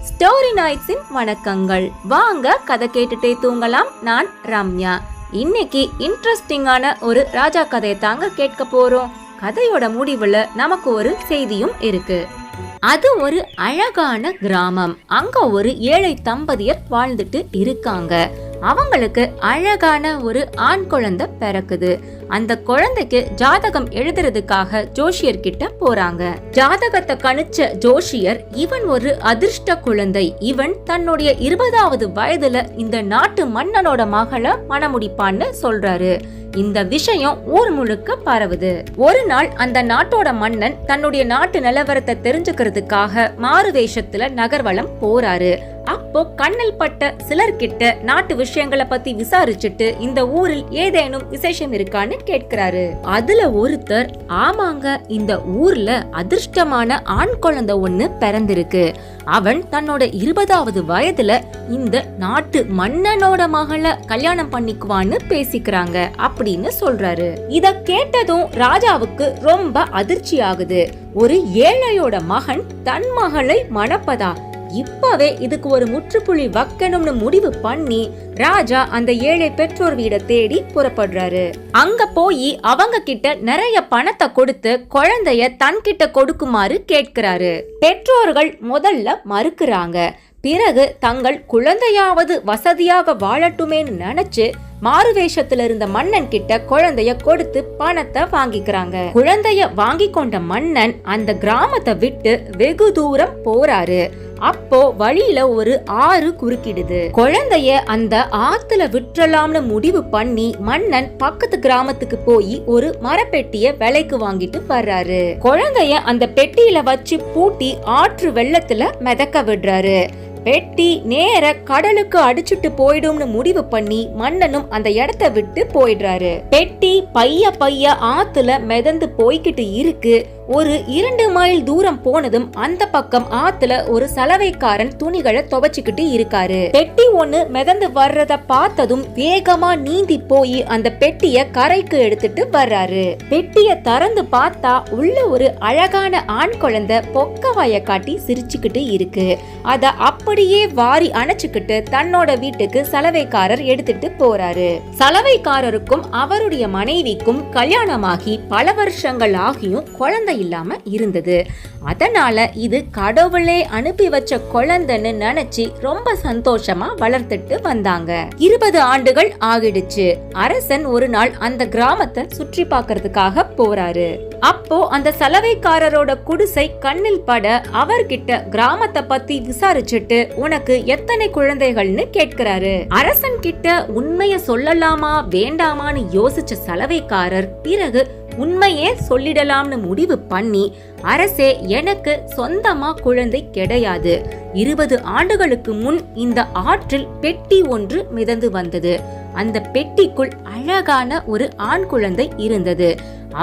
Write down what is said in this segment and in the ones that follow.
Story நைட்ஸின் வணக்கங்கள். வாங்க கதை கேட்டுட்டே தூங்கலாம். நான் ரம்யா. இன்னைக்கு இன்ட்ரெஸ்டிங்கான ஒரு ராஜா கதையை தாங்க கேட்க போறோம். கதையோட முடிவுல நமக்கு ஒரு செய்தியும் இருக்கு. அது ஒரு அழகான கிராமம். அங்க ஒரு ஏழை தம்பதியர் வாழ்ந்துட்டு இருக்காங்க. அவங்களுக்கு அழகான ஒரு ஆண் குழந்தை பிறக்குது. அந்த குழந்தைக்கு ஜாதகம் எழுதுறதுக்காக ஜோஷியர் கிட்ட போறாங்க. ஜாதகத்தை கணிச்ச ஜோஷியர், இவன் ஒரு அதிர்ஷ்ட குழந்தை, இவன் தன்னுடைய 20வது வயதுல இந்த நாட்டு மன்னனோட மகளை மணமுடிப்பான்னு சொல்றாரு. இந்த விஷயம் ஊர் முழுக்க பரவுது. ஒரு நாள் அந்த நாட்டோட மன்னன் தன்னுடைய நாட்டு நிலவரத்தை தெரிஞ்சுக்கிறதுக்காக மாறு வேஷத்துல நகர்வலம் போறாரு. அப்போ கண்ணில் பட்ட சிலர்கிட்ட நாட்டு விஷயங்களை பத்தி விசாரிச்சுட்டு இந்த ஊரில் ஏதேனும் விசேஷம் இருக்கான்னு கேட்கிறாரு. அதுல ஒருத்தர், ஆமாங்க, இந்த ஊர்ல அதிர்ஷ்டமான ஆண் குழந்தை ஒண்ணு பிறந்திருக்கு. அவன் தன்னோட 20வது வயதுல இந்த நாட்டு மன்னனோட மகளை கல்யாணம் பண்ணிக்குவான்னு பேசிக்கிறாங்க அப்படின்னு சொல்றாரு. இத கேட்டதும் ராஜாவுக்கு ரொம்ப அதிர்ச்சி ஆகுது. ஒரு ஏழையோட மகன் தன் மகளை மணப்பதா? இப்பவே இதுக்கு ஒரு முற்றுப்புள்ளி வைக்கணும்னு முடிவு பண்ணி ராஜா அந்த ஏழை பெற்றோர் வீட தேடி புறப்படுறாரு. அங்க போய் அவங்க கிட்ட நிறைய பணத்தை கொடுத்து குழந்தைய தன்கிட்ட கொடுக்குமாறு கேட்கிறாரு. பெற்றோர்கள் முதல்ல மறுக்கிறாங்க. பிறகு தங்கள் குழந்தையாவது வசதியாக வாழட்டுமேன்னு நினைச்சு மாறுவேஷத்துல இருந்த மன்னன் கிட்ட குழந்தைய கொடுத்து பணத்தை வாங்கிக்கிறாங்க. குழந்தைய வாங்கி கொண்ட மன்னன் அந்த கிராமத்தை விட்டு வெகு தூரம் போறாரு. அப்போ வழியில ஒரு ஆறு குறுக்கிடுது. குழந்தைய அந்த ஆத்துல விட்டுறலாம்னு முடிவு பண்ணி மன்னன் பக்கத்து கிராமத்துக்கு போய் ஒரு மரப்பெட்டிய விலைக்கு வாங்கிட்டு வர்றாரு. குழந்தைய அந்த பெட்டியில வச்சு பூட்டி ஆற்று வெள்ளத்துல மிதக்க விடுறாரு. பெட்டி நேர கடலுக்கு அடிச்சுட்டு போயிடும்னு முடிவு பண்ணி மன்னனும் அந்த இடத்த விட்டு போயிடுறாரு. பெட்டி பைய ஆத்துல மிதந்து போய்கிட்டு இருக்கு. ஒரு 2 மைல் தூரம் போனதும் அந்த பக்கம் ஆத்துல ஒரு சலவைக்காரன் துணிகளை துவைச்சுக்கிட்டு இருக்காரு. பெட்டி ஒண்ணு மிதந்து வர்றத பார்த்ததும் வேகமா நீந்தி போய் அந்த பெட்டிய கரைக்கு எடுத்துட்டு வர்றாரு. பெட்டிய திறந்து பார்த்தா உள்ள ஒரு அழகான ஆண் குழந்தை பொக்கவாய காட்டி சிரிச்சுக்கிட்டு இருக்கு. அத அப்படியே வாரி அணைச்சுக்கிட்டு தன்னோட வீட்டுக்கு சலவைக்காரர் எடுத்துட்டு போறாரு. சலவைக்காரருக்கும் அவருடைய மனைவிக்கும் கல்யாணமாகி பல வருஷங்கள் ஆகியும் குழந்தை இல்லாம இருந்தது. அதனால இது கடவுளே அனுப்பி வச்ச குழந்தைன்னு நினைச்சு ரொம்ப சந்தோஷமா வளர்த்துட்டு வந்தாங்க. 20 ஆண்டுகள் ஆகிடுச்சு. அரசன் ஒரு நாள் அந்த கிராமத்தை சுற்றி பார்க்கறதுக்காக போறாரு. அப்போ அந்த சலவைக்காரரோட குடிசை கண்ணில் பட அவர்கிட்ட கிராமத்தை பத்தி விசாரிச்சுட்டு, உனக்கு எத்தனை குழந்தைகள்னு கேட்கிறாரு. அரசன் கிட்ட உண்மைய சொல்லலாமா வேண்டாமான்னு யோசிச்ச சலவைக்காரர் பிறகு உண்மையே சொல்லிடலாம்னு முடிவு பண்ணி, அரசே, எனக்கு சொந்தமா குழந்தை கிடையாது. 20 ஆண்டுகளுக்கு முன் இந்த ஆற்றில் பெட்டி ஒன்று மிதந்து வந்தது. அந்த பெட்டிக்குள் அழகான ஒரு ஆண் குழந்தை இருந்தது.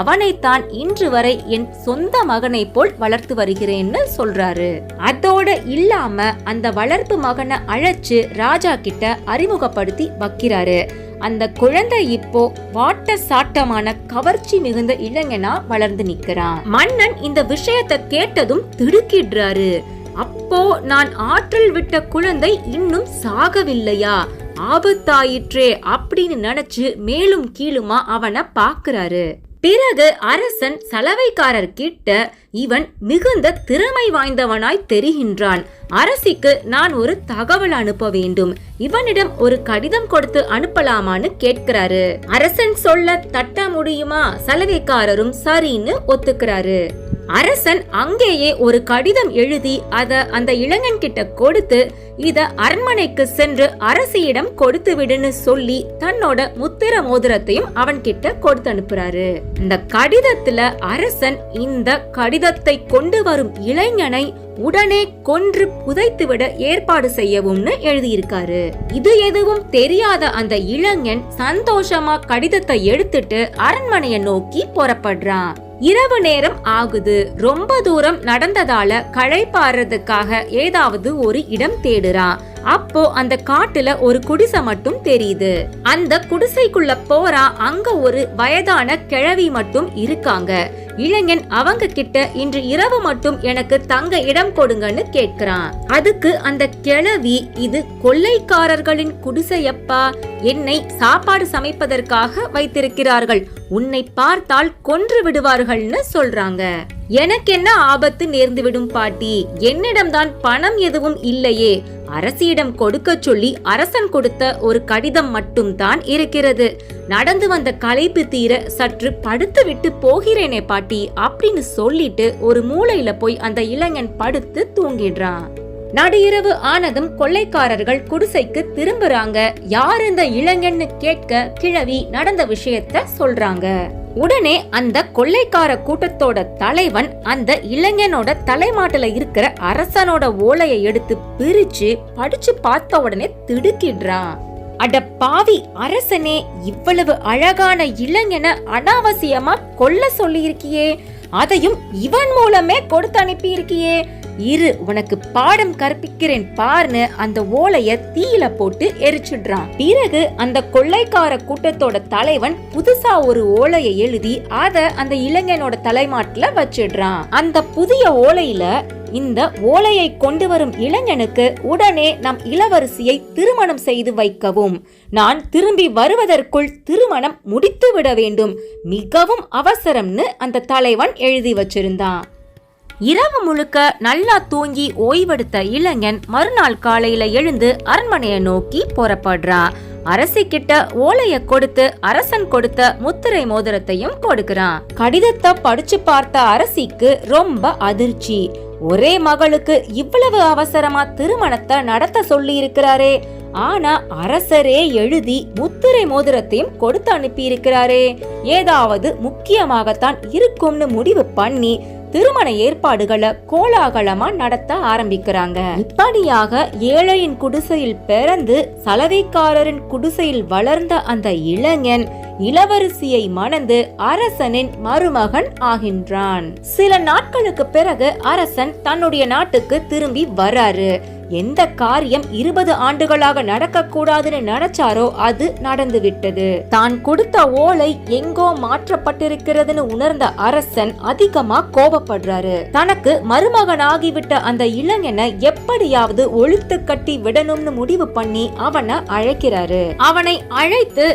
அவனைத்தான் இன்று வரை என் சொந்த மகனை போல் வளர்த்து வருகிறேன்னு சொல்றாரு. அதோட இல்லாம அந்த வளர்ப்பு மகனை அழைச்சு ராஜா கிட்ட அறிமுகப்படுத்தி வைக்கிறாரு. அந்த குழந்தை இப்போ வாட்ட சாட்டமான கவர்ச்சி மிகுந்த இளைஞனா வளர்ந்து நிக்கிறான். மன்னன் இந்த விஷயத்தை கேட்டதும் திடுக்கிடுறாரு. அப்போ நான் ஆற்றில் விட்ட குழந்தை இன்னும் சாகவில்லையா, ஆபத்தாயிற்றே அப்படின்னு நினைச்சு மேலும் கீழுமா அவனை பாக்குறாரு. பிறகு அரசன் சலவைக்காரர் கிட்ட, இவன் மிகுந்த திறமை வாய்ந்தவனாய் தெரிகின்றான். அரசிக்கு நான் ஒரு தகவல் அனுப்ப வேண்டும். இவனிடம் ஒரு கடிதம் கொடுத்து அனுப்பலாமான்னு கேட்கிறாரு. அரசன் சொல்ல தட்ட முடியுமா? சலவைக்காரரும் சரின்னு ஒத்துக்கிறாரு. அரசன் அங்கேயே ஒரு கடிதம் எழுதி அத அந்த இளைஞன் கிட்ட கொடுத்து, இத அரண்மனைக்கு சென்று அரசியிடம் கொடுத்து விடுன்னு சொல்லி தன்னோட முத்திர மோதிரத்தையும் அவன் கிட்ட கொடுத்து அனுப்புறாரு. இந்த கடிதத்துல அரசன் இந்த கடிதத்தை கொண்டு வரும் இளைஞனை உடனே கொன்று புதைத்துவிட ஏற்பாடு செய்யவும்னு எழுதியிருக்காரு. இது எதுவும் தெரியாத அந்த இளைஞன் சந்தோஷமா கடிதத்தை எடுத்துட்டு அரண்மனையை நோக்கி புறப்படுறான். இரவு நேரம் ஆகுது. ரொம்ப தூரம் நடந்ததால களைப்பாறதுக்காக ஏதாவது ஒரு இடம் தேடுறான். அப்போ அந்த காட்டுல ஒரு குடிசை மட்டும் தெரியுது. அந்த குடிசைக்குள்ள போறா, அங்க ஒரு வயதான கிழவி மட்டும் இருக்காங்க. இளைஞன் அவங்க கிட்ட இன்று இரவு மட்டும் எனக்கு தங்க இடம் கொடுங்கன்னு கேட்கிறான். அதுக்கு அந்த கிழவி, இது கொள்ளைக்காரர்களின் குடிசையப்பா, என்னை சாப்பாடு சமைப்பதற்காக வைத்திருக்கிறார்கள், உன்னை பார்த்தால் கொன்று விடுவார்கள்னு சொல்றாங்க. எனக்கு என்ன ஆபத்து நேர்ந்து விடும் பாட்டி, என்னிடம்தான் பணம் எதுவும் இல்லையே, அரசியிடம் கொடுக்க சொல்லி அரசன் கொடுத்த ஒரு கடிதம் மட்டும் தான் இருக்கிறது, நடந்து வந்த களைப்பு தீர சற்று படுத்து விட்டு போகிறேனே பாட்டி அப்படின்னு சொல்லிட்டு ஒரு மூலையில போய் அந்த இளைஞன் படுத்து தூங்கிடுறான். நடு இரவு ஆனதும் கொள்ளைக்காரர்கள் குடிசைக்கு திரும்புறாங்க. யார் இந்த இளைஞன்னு கேட்க கிழவி நடந்த விஷயத்த சொல்றாங்க. உடனே அந்த கொள்ளைக்கார கூட்டத்தோட தலைவன் அந்த இளைஞனோட தலைமாட்டுல இருக்கிற அரசனோட ஓலையை எடுத்து பிரிச்சு படிச்சு பார்த்த உடனே திடுக்கிடுறான். அட பாவி அரசனே, இவ்வளவு அழகான இளைஞனை அனாவசியமா கொல்ல சொல்லி இருக்கியே, அதையும் இவன் மூலமே கொடுத்து அனுப்பி இருக்கியே, இரு உனக்கு பாடம் கற்பிக்கிறேன் பார்னு அந்த ஓலைய தீயில போட்டு எரிச்சிடுறான். பிறகு அந்த கொள்ளைக்கார கூட்டத்தோட தலைவன் புதுசா ஒரு ஓலையை எழுதி அத அந்த இளைஞனோட தலைமாட்டுல வச்சிடுறான். அந்த புதிய ஓலையில, இந்த ஓலையை கொண்டு வரும் இளைஞனுக்கு உடனே நம் இளவரசியை திருமணம் செய்து வைக்கவும், நான் திரும்பி வருவதற்குள் திருமணம் முடித்து விட வேண்டும், மிகவும் அவசரம்னு அந்த தலைவன் எழுதி வச்சிருந்தான். இரவு முழுக்க நல்லா தூங்கி ஓய்வெடுத்த இளைஞன் மறுநாள் காலையில எழுந்து அரண்மனையை நோக்கி புறப்படுறான். அரசி கிட்ட ஓலைய கொடுத்து அரசன் கொடுத்த முத்திரை மோதிரத்தையும் கொடுக்கிறான். கடிதத்தை படிச்சு பார்த்த அரசிக்கு ரொம்ப அதிர்ச்சி. ஒரே மகளுக்கு இவ்வளவு அவசரமா திருமணத்தை நடத்த சொல்லி இருக்கிறாரே, ஆனா அரசரே எழுதி முத்திரை மோதிரத்தையும் கொடுத்து அனுப்பி இருக்கிறாரே, ஏதாவது முக்கியமாகத்தான் இருக்கும்னு முடிவு பண்ணி திருமண ஏற்பாடுகளை கோலாகலமா நடத்த ஆரம்பிக்கிறாங்க. இப்படியாக ஏழையின் குடிசையில் பிறந்து சலவைக்காரரின் குடிசையில் வளர்ந்த அந்த இளைஞன் இளவரசியை மணந்து அரசனின் மருமகன் ஆகின்றான். சில நாட்களுக்கு பிறகு அரசன் தன்னுடைய நாட்டுக்கு திரும்பி வராரு. எந்த காரியம் 20 ஆண்டுகளாக நடக்க கூடாதுன்னு நினைச்சாரோ அது நடந்து விட்டது. தான் கொடுத்த ஓலை எங்கோ மாற்றப்பட்டிருக்கிறதுன்னு உணர்ந்த அரசன் அதிகமா கோபப்படுறாரு. தனக்கு மருமகனாகிவிட்ட அந்த இளைஞனை எப்படியாவது ஒழித்து கட்டி விடணும்னு முடிவு பண்ணி அவனை அழைக்கிறாரு. அவனை அழைத்து,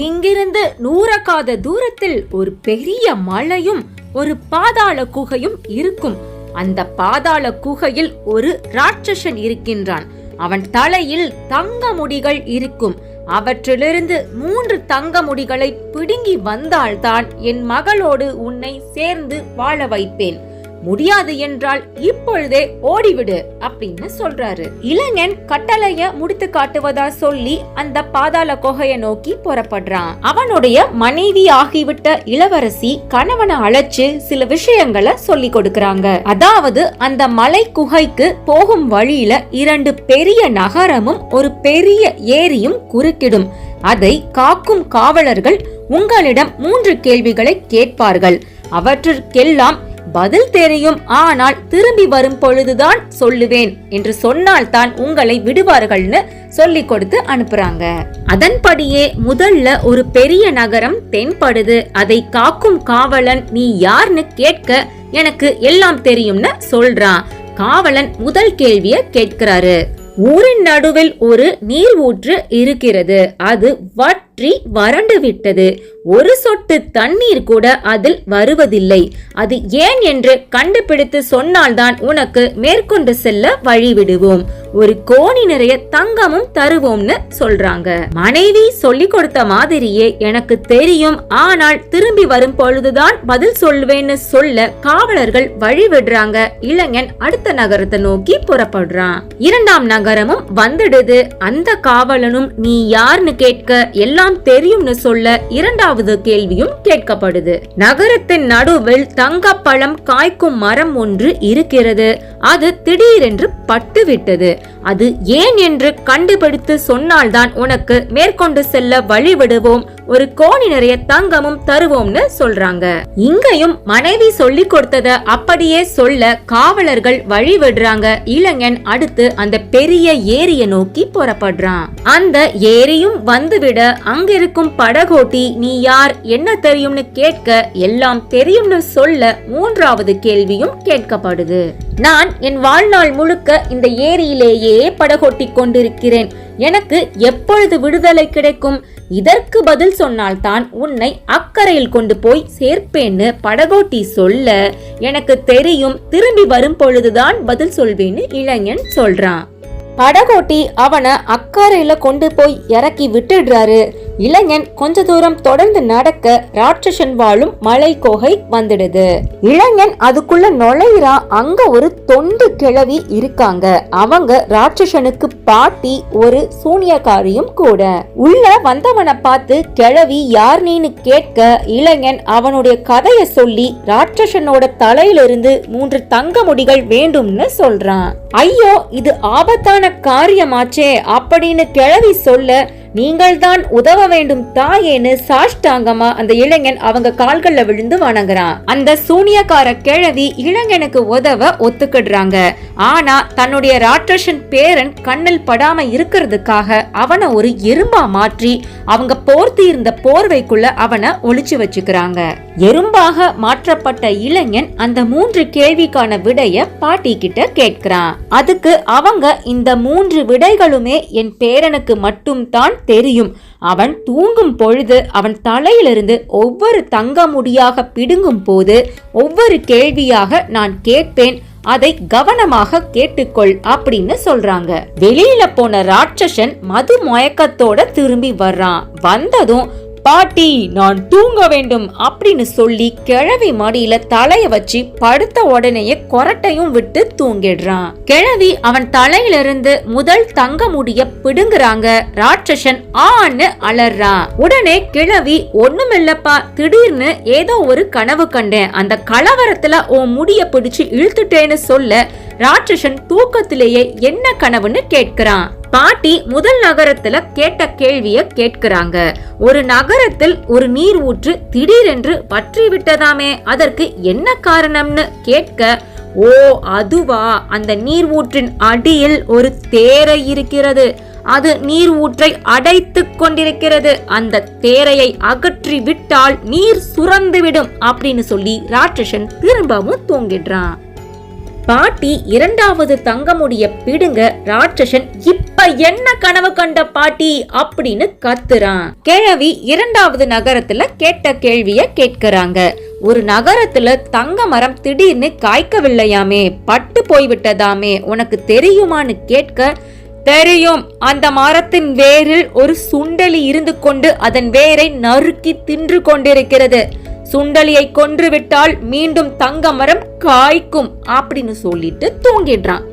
இங்கிருந்து 100 காத தூரத்தில் ஒரு பெரிய மலையும் ஒரு பாதாள குகையும் இருக்கும், அந்த பாதாள குகையில் ஒரு ராட்சசன் இருக்கின்றான், அவன் தலையில் தங்க முடிகள் இருக்கும், அவற்றிலிருந்து 3 தங்க முடிகளை பிடுங்கி வந்தால்தான் என் மகளோடு உன்னை சேர்ந்து வாழ வைப்பேன், முடியாது என்றால் இப்பொழுதே ஓடிவிடு அப்படின்னு சொல்றாரு. இளைஞன் கட்டளைய முடித்து காட்டுவதா சொல்லி அந்த பாதாள குகையை நோக்கி புறப்படுறான். அவனுடைய மனைவி ஆகிவிட்ட இளவரசி கணவனை அழைச்சு சில விஷயங்களை சொல்லி கொடுக்கறாங்க. அதாவது அந்த மலை குகைக்கு போகும் வழியில 2 பெரிய நகரமும் ஒரு பெரிய ஏரியும் குறுக்கிடும். அதை காக்கும் காவலர்கள் உங்களிடம் 3 கேள்விகளை கேட்பார்கள். அவற்றிற்கெல்லாம் பதில் தெரியும், ஆனால் திரும்பி வரும் பொழுதுதான் சொல்லுவேன் என்று சொன்னால்தான் உங்களை விடுவார்கள்னு சொல்லி கொடுத்து அனுப்புறாங்க. அதன்படியே முதல்ல ஒரு பெரிய நகரம் தென்படுது. அதை காக்கும் காவலன், நீ யார்னு கேட்க எனக்கு எல்லாம் தெரியும்னு சொல்றான். காவலன் முதல் கேள்விய கேட்கிறாரு. ஊரின் நடுவில் ஒரு நீர் ஊற்று இருக்கிறது, அது வற்றி வறண்டு விட்டது, ஒரு சொட்டு தண்ணீர் கூட அதில் வருவதில்லை, அது ஏன் என்று கண்டுபிடித்து சொன்னால்தான் உனக்கு மேற்கொண்டு செல்ல வழி விடுவோம், ஒரு கோணி நிறைய தங்கமும் தருவோம்னு சொல்றாங்க. மனைவி சொல்லி கொடுத்த மாதிரியே எனக்கு தெரியும், ஆனால் திரும்பி வரும் பொழுதுதான் பதில் சொல்வேன்னு சொல்ல காவலர்கள் வழி விடுறாங்க. இளைஞன் அடுத்த நகரத்தை நோக்கி புறப்படுறான். 2ஆம் நகரமும் வந்துடுது. அந்த காவலனும் நீ யார்னு கேட்க எல்லாம் தெரியும்னு சொல்ல 2வது கேள்வியும் கேட்கப்படுது. நகரத்தின் நடுவில் தங்கப்பழம் காய்க்கும் மரம் ஒன்று இருக்கிறது, அது திடீரென்று பட்டு விட்டது, அது ஏன் என்று கண்டுபிடித்து சொன்னால்தான் உனக்கு மேற்கொண்டு செல்ல வழி விடுவோம், ஒரு கோணி நிறைய தங்கமும் தருவோம்னு சொல்றாங்க. இங்கேயும் மனைவி சொல்லி கொடுத்தத அப்படியே சொல்ல காவலர்கள் வழி விடுறாங்க. இளைஞன் அடுத்து அந்த பெரிய ஏரிய நோக்கி புறப்படுறான். அந்த ஏரியும் வந்துவிட அங்கிருக்கும் படகோட்டி நீ யார், என்ன தெரியும்னு கேட்க எல்லாம் தெரியும்னு சொல்ல மூன்றாவது கேள்வியும் கேட்கப்படுது. நான் என் வாழ்நாள் முழுக்க இந்த ஏரியிலேயே படகோட்டி கொண்டிருக்கிறேன். எனக்கு எப்பொழுது விடுதலை கிடைக்கும்? இதற்கு பதில் சொன்னால்தான் உன்னை அக்கறையில் கொண்டு போய் சேர்ப்பேன்னு படகோட்டி சொல்ல, எனக்கு தெரியும், திரும்பி வரும் பொழுதுதான் பதில் சொல்வேன்னு இளைஞன் சொல்றான். படகோட்டி அவனை அக்கறையில கொண்டு போய் இறக்கி விட்டுடுறாரு. இளைஞன் கொஞ்ச தூரம் தொடர்ந்து நடக்க ராட்சசன் வாழும் மலை கோகை வந்துடுது. இளைஞன் அதுக்குள்ள நுழையிறான். அங்க ஒரு தொண்டு கிழவி இருக்காங்க. அவங்க ராட்சசனுக்கு பாட்டி, ஒரு சூனியக்காரியும் கூட. உள்ள வந்தவனை பார்த்து கிழவி யார் நீன்னு கேட்க இளைஞன் அவனுடைய கதைய சொல்லி ராட்சசனோட தலையிலிருந்து 3 தங்க முடிகள் வேண்டும்னு சொல்றான். ஐயோ, இது ஆபத்தான காரியமாச்சே அப்படின்னு கிழவி சொல்ல, நீங்கள் தான் உதவ வேண்டும் தாயேன்னு சாஷ்டாங்கமா அந்த இளைஞன் அவங்க கால்கள்ல விழுந்து வணங்குறான். அந்த சூனியக்கார கிழவி இளைஞனுக்கு உதவ ஒத்துக்கிடுறாங்க. ஆனா தன்னுடைய ராட்சசன் பேரன் கண்ணில் படாம இருக்கிறதுக்காக அவனை ஒரு எறும்பா மாற்றி அவங்க போர்த்தி இருந்த போர்வைக்குள்ள அவனை ஒளிச்சு வச்சுக்கிறாங்க. எறும்பாக மாற்றப்பட்ட இளைஞன் அந்த 3 கேள்விக்கான விடைய பாட்டி கிட்ட கேட்கிறான். அதுக்கு அவங்க, இந்த 3 விடைகளுமே என் பேரனுக்கு மட்டும் தான் தெரியும். அவன் தூங்கும் பொழுது அவன் தலையிலிருந்து ஒவ்வொரு தங்க முடியாக பிடுங்கும் போது ஒவ்வொரு கேள்வியாக நான் கேட்பேன், அதை கவனமாக கேட்டுக்கொள் அப்படின்னு சொல்றாங்க. வெளியில போன ராட்சசன் மது மயக்கத்தோட திரும்பி வர்றான். வந்ததும், பாட்டி நான் தூங்க வேண்டும் அப்படின்னு சொல்லி கிழவி மடியில தலைய வச்சு படுத்த உடனேயே கொரட்டையும் விட்டு தூங்கிடுறான். கிழவி அவன் தலையிலிருந்து முதல் தங்க முடிய பிடுங்குறாங்க. ராட்சசன் ஆன்னு அலறான். உடனே கிழவி, ஒண்ணுமில்லப்பா, திடீர்னு ஏதோ ஒரு கனவு கண்டேன், அந்த கலவரத்துல உன் முடிய பிடிச்சு இழுத்துட்டேன்னு சொல்ல ராட்சசன் தூக்கத்திலேயே என்ன கனவுன்னு கேட்கிறான். பாட்டி முதல் நகரத்துல கேட்ட கேள்விய கேட்கிறாங்க. ஒரு நகரத்தில் ஒரு நீர் ஊற்று திடீரென்று வற்றி விட்டதாமே, அதற்கு என்ன காரணம்னு கேட்க, ஓ அதுவா, அந்த நீர் ஊற்றின் அடியில் ஒரு தேரை இருக்கிறது, அது நீர் ஊற்றை அடைத்து கொண்டிருக்கிறது, அந்த தேரையை அகற்றி விட்டால் நீர் சுரந்துவிடும் அப்படின்னு சொல்லி ராட்சசன் திரும்பவும் தூங்கிடுறான். பாட்டி இரண்டாவது தங்க முடிய பிடுங்க ராட்சசன், இப்ப என்ன கனவு கண்ட பாட்டி அப்படின்னு கத்துறான். கிழவி இரண்டாவது நகரத்துல கேட்ட கேள்விய கேட்கிறாங்க. ஒரு நகரத்துல தங்க மரம் திடீர்னு காய்க்கவில்லையாமே, பட்டு போய்விட்டதாமே, உனக்கு தெரியுமான்னு கேட்க, தெரியும், அந்த மரத்தின் வேரில் ஒரு சுண்டலி இருந்து கொண்டு அதன் வேரை நறுக்கி தின்று கொண்டிருக்கிறது, சுண்டலியை கொன்று விட்டால் மீண்டும் தங்க மரம் காய்க்கும் அப்படின்னு சொல்லிட்டு தூங்கிடுறான்.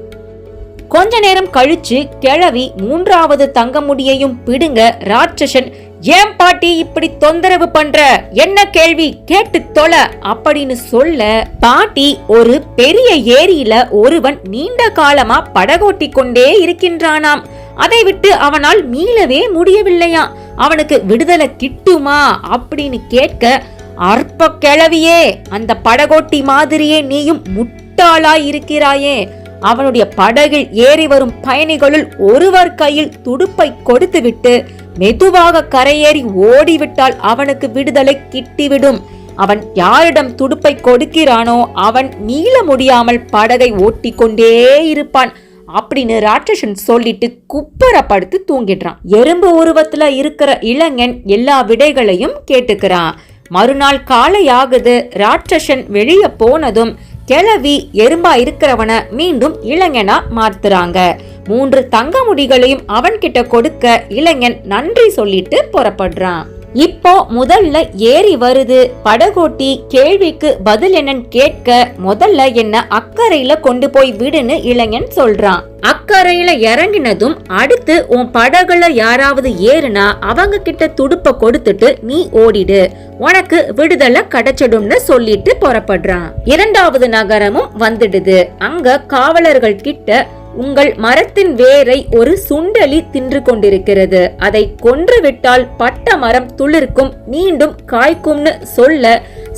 கொஞ்ச நேரம் கழிச்சு கிழவி மூன்றாவது தங்க முடியையும் பிடுங்க ராட்சசன், ஏன் பாட்டி இப்படி தொந்தரவு பண்ற, என்ன கேள்வி கேட்டு தொலை அப்படின்னு சொல்ல, பாட்டி, ஒரு பெரிய ஏரியில ஒருவன் நீண்ட காலமா படகோட்டி கொண்டே இருக்கின்றானாம், அதை விட்டு அவனால் மீளவே முடியவில்லையாம், அவனுக்கு விடுதலை கிட்டுமா அப்படின்னு கேட்க, அற்ப கிழவியே, அந்த படகோட்டி மாதிரியே நீயும் முட்டாளாய் இருக்கிறாயே, அவனுடைய படகில் ஏறி வரும் பயணிகளுள் ஒருவர் கையில் துடுப்பை கொடுத்துவிட்டு மெதுவாக கரையேறி ஓடிவிட்டால் அவனுக்கு விடுதலை கிட்டிவிடும், அவன் யாரிடம் துடுப்பை கொடுக்கிறானோ அவன் மீள முடியாமல் படகை ஓட்டி கொண்டே இருப்பான் அப்படின்னு ராட்சசன் சொல்லிட்டு குப்பரப்படுத்து தூங்கிடுறான். எறும்பு உருவத்துல இருக்கிற இளைஞன் எல்லா விடைகளையும் கேட்டுக்கிறான். மறுநாள் காலை ஆகுது. ராட்சசன் வெளியே போனதும் கிழவி எறும்பா இருக்கிறவன மீண்டும் இளைஞனா மாத்துறாங்க. 3 தங்க முடிகளையும் அவன் கிட்ட கொடுக்க இளைஞன் நன்றி சொல்லிட்டு புறப்படுறான். இப்போ முதல்ல ஏறி வருது. படகோட்டி கேள்விக்கு பதில் என்னன்னு கேட்க, முதல்ல என்ன அக்கறையில கொண்டு போய் விடுன்னு இளைஞன் சொல்றான். அக்கறையில இறங்கினதும், அடுத்து உன் படகுல யாராவது ஏறுனா அவங்க கிட்ட துடுப்ப கொடுத்துட்டு நீ ஓடிடு, உனக்கு விடுதலை கிடைச்சிடும்னு சொல்லிட்டு புறப்படுறான். இரண்டாவது நகரமும் வந்துடுது. அங்க காவலர்கள் கிட்ட உங்கள் மரத்தின் வேரை ஒரு சுண்டெலி தின்று கொண்டிருக்கிறது. அதை கொன்றுவிட்டால் பட்ட மரம் துளிர்க்கும், மீண்டும் காய்க்கும்னு சொல்ல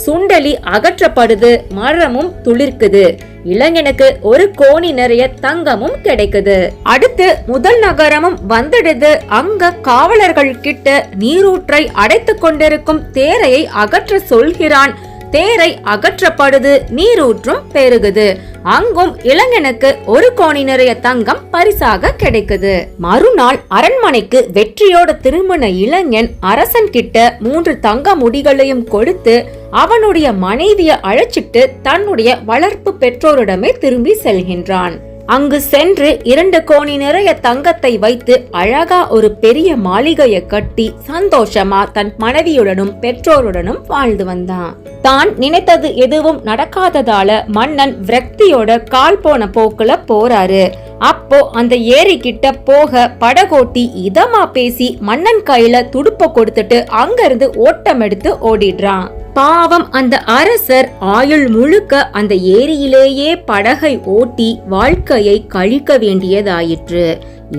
சுண்டெலி அகற்றப்படுது, மரமும் துளிர்க்குது. இளைஞனுக்கு ஒரு கோணி நிறைய தங்கமும் கிடைக்குது. அடுத்து முதல் நகரமும் வந்துடுது. அங்க காவலர்கள் கிட்ட நீரூற்றை அடைத்து கொண்டிருக்கும் தேரையை அகற்ற சொல்கிறான். தேரை அகற்றப்படுது, நீரூற்றும் பெருகுது. அங்கும் இளைஞனுக்கு ஒரு கோணி நிறைய தங்கம் பரிசாக கிடைக்குது. மறுநாள் அரண்மனைக்கு வெற்றியோட திரும்பின இளைஞன் அரசன் கிட்ட 3 தங்க முடிகளையும் கொடுத்து அவனுடைய மனைவிய அழைச்சிட்டு தன்னுடைய வளர்ப்பு பெற்றோரிடமே திரும்பி செல்கின்றான். அங்கு சென்று 2 கோணி நிறைய தங்கத்தை வைத்து அழகா ஒரு பெரிய மாளிகையை கட்டி சந்தோஷமா தன் மனைவியுடனும் பெற்றோருடனும் வாழ்ந்து வந்தான். தான் நினைத்தது எதுவும் நடக்காததால மன்னன் விரக்தியோட கால் போன போக்குல போறாரு. அப்போ அந்த ஏரி கிட்ட போக படகோட்டி இதமா பேசி மன்னன் கையில துடுப்ப கொடுத்துட்டு அங்கிருந்து ஓட்டம் எடுத்து ஓடிடுறான். பாவம் அந்த அரசர் ஆயுள் முழுக்க அந்த ஏரியிலேயே படகை ஓட்டி வாழ்க்கையை கழிக்க வேண்டியதாயிற்று.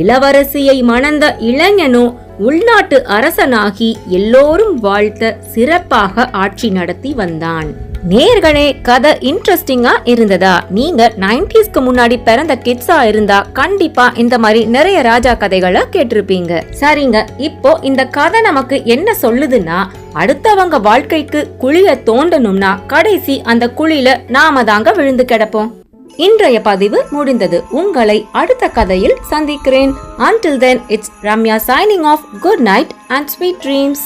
இளவரசியை மணந்த இளைஞனோ உள்நாட்டு அரசனாகி எல்லோரும் வாழ்த்த சிறப்பாக ஆட்சி நடத்தி வந்தான். நேர்களே, கதை இன்ட்ரெஸ்டிங்கா இருந்ததா? நீங்க 90ஸ்க்கு முன்னாடி பிறந்த கிட்ஸா இருந்தா கண்டிப்பா இந்த மாதிரி நிறைய ராஜா கதைகளை கேட்டிருப்பீங்க. சரிங்க, இப்போ இந்த கதை நமக்கு என்ன சொல்லுதுன்னா, அடுத்தவங்க வாழ்க்கைக்கு குழிய தோண்டணும்னா கடைசி அந்த குழியில நாம தாங்க விழுந்து கிடப்போம். இன்றைய பதிவு முடிந்தது. உங்களை அடுத்த கதையில் சந்திக்கிறேன். Until then, it's Ramya signing off. Good night and sweet dreams.